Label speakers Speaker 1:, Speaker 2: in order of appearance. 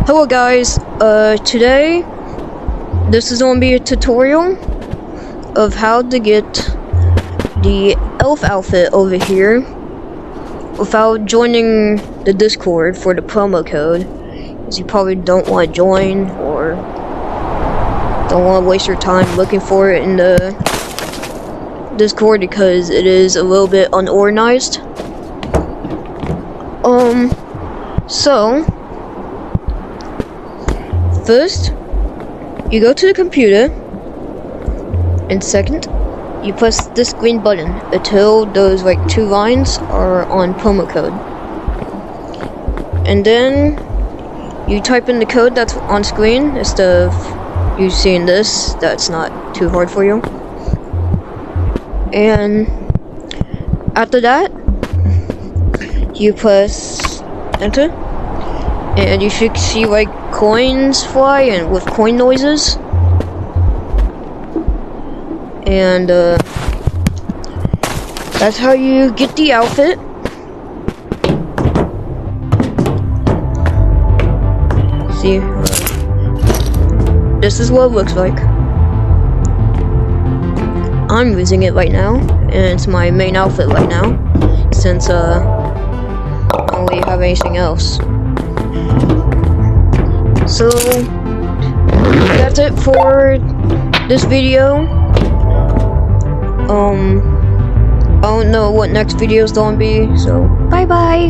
Speaker 1: Hello guys, today this is going to be a tutorial of how to get the elf outfit over here without joining the Discord for the promo code, as you probably don't want to join or don't want to waste your time looking for it in the Discord because it is a little bit unorganized. So first, you go to the computer, and second, you press this green button until those two lines are on promo code. And then you type in the code that's on screen instead of you seeing this. That's not too hard for you. And after that, you press enter. And you should see coins fly and with coin noises. And that's how you get the outfit. See, this is what it looks like. I'm using it right now, and it's my main outfit right now, since I don't really have anything else. So that's it for this video. I don't know what next video is gonna be, so bye bye.